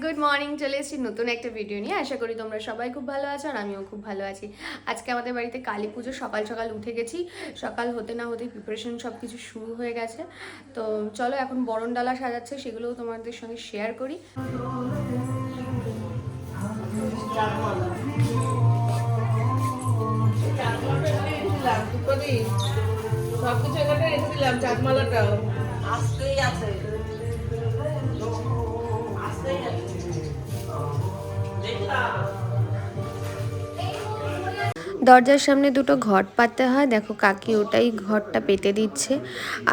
Good morning, চলে এসেছি নতুন একটা ভিডিও নিয়ে। আশা করি তোমরা সবাই খুব ভালো আছো আর আমিও খুব ভালো আছি। আজকে আমাদের বাড়িতে কালী পুজো, সকাল সকাল উঠে গেছি। সকাল হতে না হতে প্রিপারেশন সব কিছু শুরু হয়ে গেছে। তো চলো এখন বরণ ডালা সাজাচ্ছে, সেগুলোও তোমাদের সঙ্গে শেয়ার করি। সবকিছু এখানে রেখে দিলাম, চাঁদমালাটাও আসতেই আছে। দরজার সামনে দুটো ঘট পাততে হয়, দেখো কাকি ওটাই ঘরটা পেতে দিচ্ছে।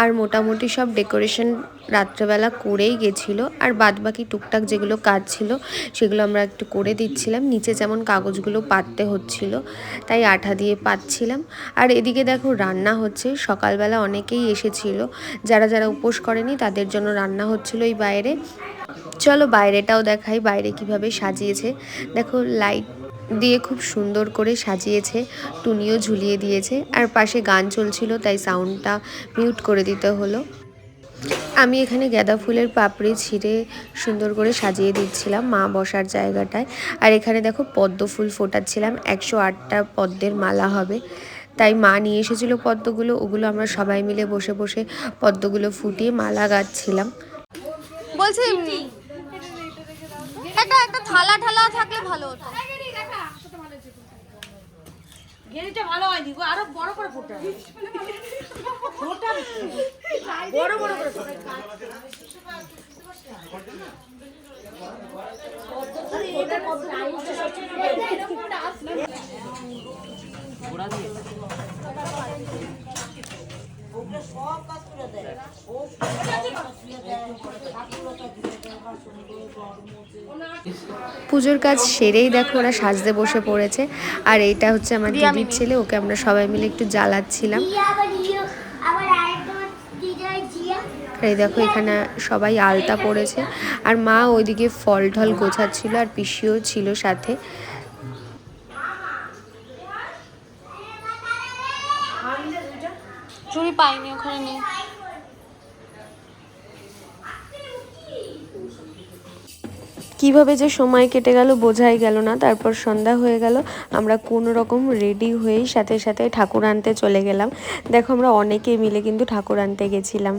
আর মোটামুটি সব ডেকোরেশন রাত্রেবেলা করেই গেছিলো, আর বাদবাকি টুকটাক যেগুলো কাজ ছিল সেগুলো আমরা একটু করে দিচ্ছিলাম। নিচে যেমন কাগজগুলো পাততে হচ্ছিল, তাই আঠা দিয়ে পাতছিলাম। আর এদিকে দেখো রান্না হচ্ছে। সকালবেলা অনেকেই এসেছিল, যারা যারা উপোস করেনি তাদের জন্য রান্না হচ্ছিল এই বাইরে। চলো বাইরেটাও দেখাই, বাইরে কিভাবে সাজিয়েছে দেখো। লাইট দিয়ে খুব সুন্দর করে সাজিয়েছে, টুনিও ঝুলিয়ে দিয়েছে। আর পাশে গান চলছিল, তাই সাউন্ডটা মিউট করে দিতে হলো। আমি এখানে গাঁদা ফুলের পাপড়ি ছিঁড়ে সুন্দর করে সাজিয়ে দিচ্ছিলাম মা বসার জায়গাটায়। আর এখানে দেখো পদ্ম ফুল ফোটাচ্ছিলাম, 108টা পদ্মের মালা হবে। তাই মা নিয়ে এসেছিলো পদ্মগুলো, ওগুলো আমরা সবাই মিলে বসে বসে পদ্মগুলো ফুটিয়ে মালা গাঁথছিলাম। বলছি একটা থালা ঠালা থাকলে ভালো হতো। গেরিটা ভালো হয়নি গো, আরো বড় করে ফোটা ফোটা বড় বড় করে ফোটা। পুজোর কাজ সেরেই দেখো ওরা সাজতে বসে পড়েছে। আর এইটা হচ্ছে আমার দিদির ছেলে, ওকে আমরা সবাই মিলে একটু জ্বালাচ্ছিলাম। এই দেখো এখানে সবাই আলতা পড়েছে, আর মা ওইদিকে ফল ঢল গোছাচ্ছিল, আর পিসিও ছিল সাথে। চুড়ি পাইনি, ওখানে নেই। কিভাবে যে সময় কেটে গেল বোঝাই গেল না। তারপর সন্ধ্যা হয়ে গেল, আমরা কোনো রকম রেডি হয়েই সাথে সাথে ঠাকুর আনতে চলে গেলাম। দেখো আমরা অনেকে মিলে কিন্তু ঠাকুর আনতে গেছিলাম।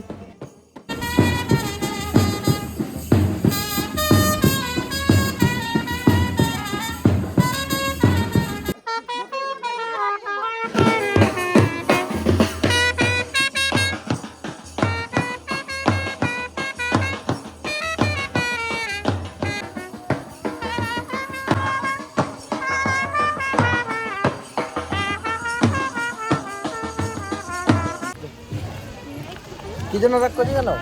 কি জন্য রাগ করছি জানো?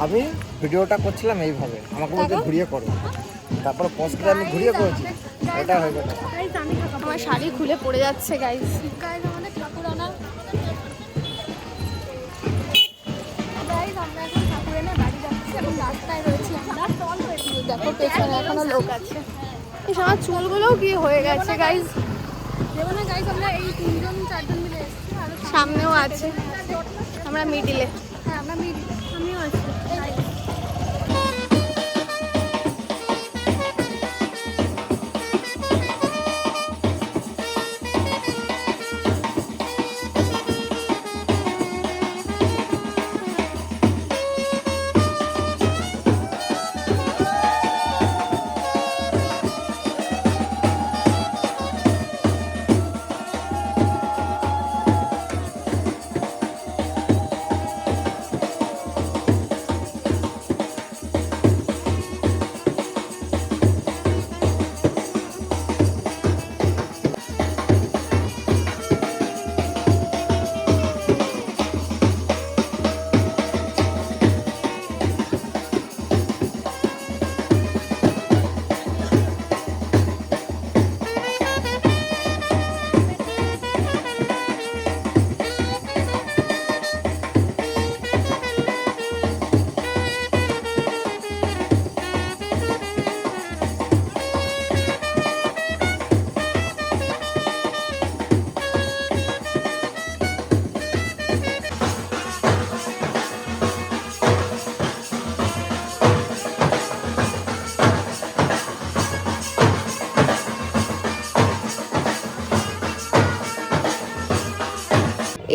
আমি ভিডিওটা করছিলাম এইভাবে, আমাকে বলতে ঘুরিয়ে করো, তারপর পজ করে আমি ঘুরিয়ে করেছি, এটা হয়ে গেল। আমার শাড়ি খুলে পড়ে যাচ্ছে গাইস। গাইস আমাদের ঠাকুর আনা, গাইস আমরা এখন ঠাকুর এনে বাড়ি যাচ্ছি। এখন রাস্তায় রয়েছি আমরা, দেখো পেছনে এখনো লোক আছে। এই আমার চুলগুলোও কি হয়ে গেছে গাইস। দেবো না গাইস, আমরা এই 3জন 4জন মিলে এসেছি, আর সামনেও আছে। আমরা মিডিলে, হ্যাঁ আমরা মিডিল, আমিও আছি।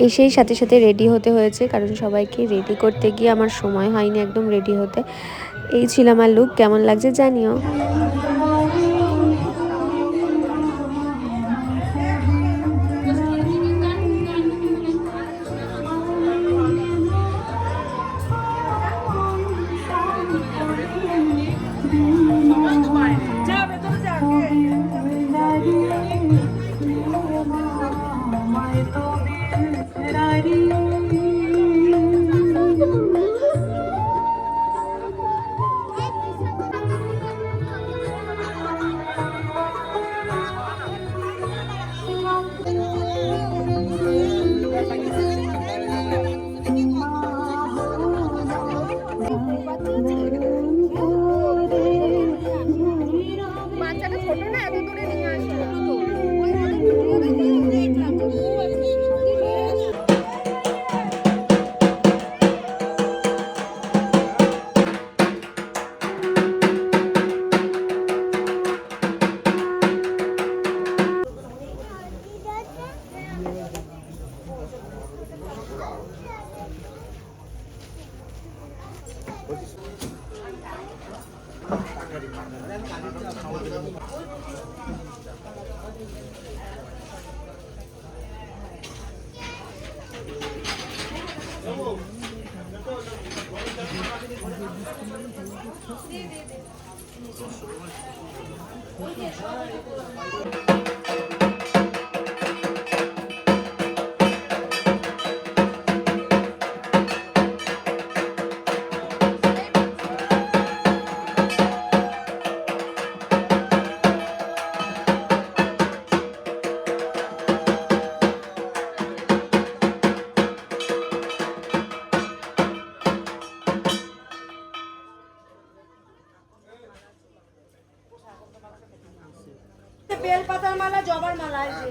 এসেই সাথে সাথে রেডি হতে হয়েছে, কারণ সবাইকে রেডি করতে গিয়ে আমার সময় হয়নি একদম রেডি হতে। এই ছিল আমার লুক, কেমন লাগছে জানিও। বেলপাতার মালা, জবার মালা আছে।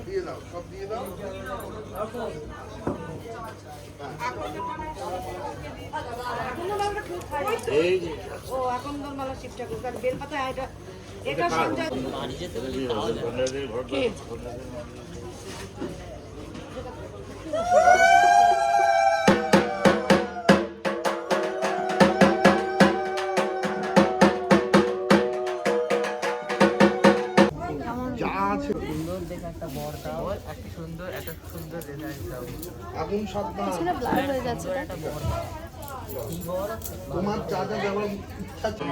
ও এখন তোর মালা শিবটা করতে বেলপাতা এটা এটা সঞ্জয় আগুন সাবধান, তোমার যা যা যাওয়ার ইচ্ছা ছিল।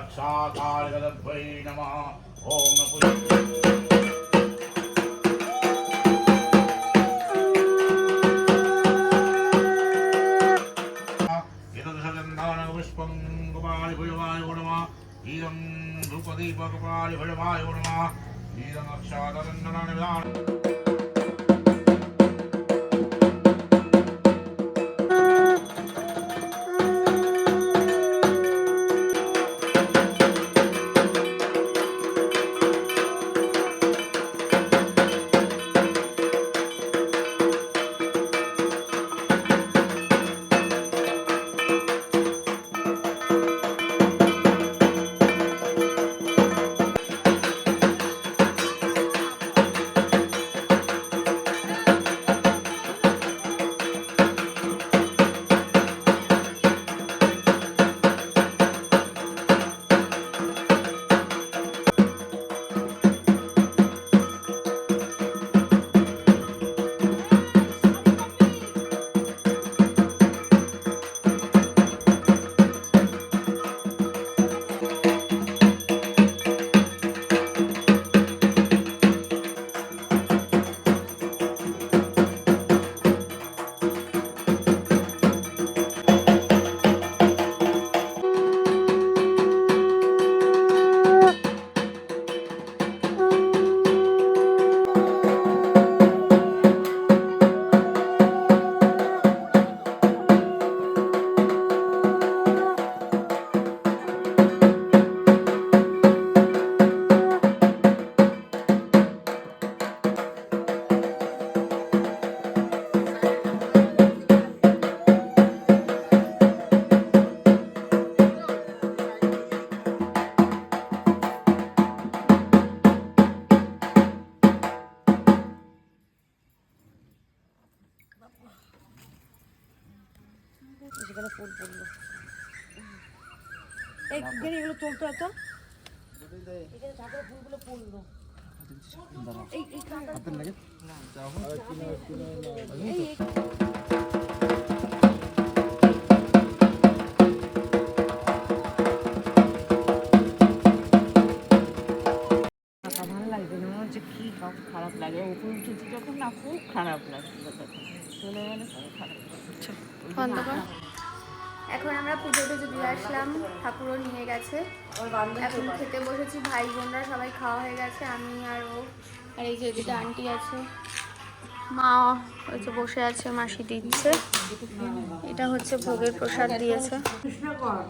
रक्षाकालगदभ्यै नमः। ओम पुष्पं गोपालिभुजवाय नमः। ईदं धूपदीपगोपालिभुजवाय नमः। ईदं अक्षादरन्दनानि সেখানে ফুল পড়লো। এই এখানে এগুলো চলতো এত এখানে ঠাকুরের ফুলগুলো পড়লো। এই এই হাতের লাগে ভালো লাগবে না, মনে হচ্ছে কি খারাপ লাগে। উপরে উঠেছি যখন না খুব খারাপ লাগছিল, তখন চলে গেলে খুব খারাপ লাগছে। বন্ধ কর। এখন আমরা পুজো টুজো দিয়ে আসলাম, ঠাকুরও নিয়ে গেছে। এখন খেতে বসেছি, ভাই বোনরা সবাই খাওয়া হয়ে গেছে, আমি আর ও। আর এই যে এদিকে আন্টি আছে, মা ওই যে বসে আছে, মাসি দিচ্ছে। এটা হচ্ছে ভোগের প্রসাদ দিয়েছে। কৃষ্ণ কর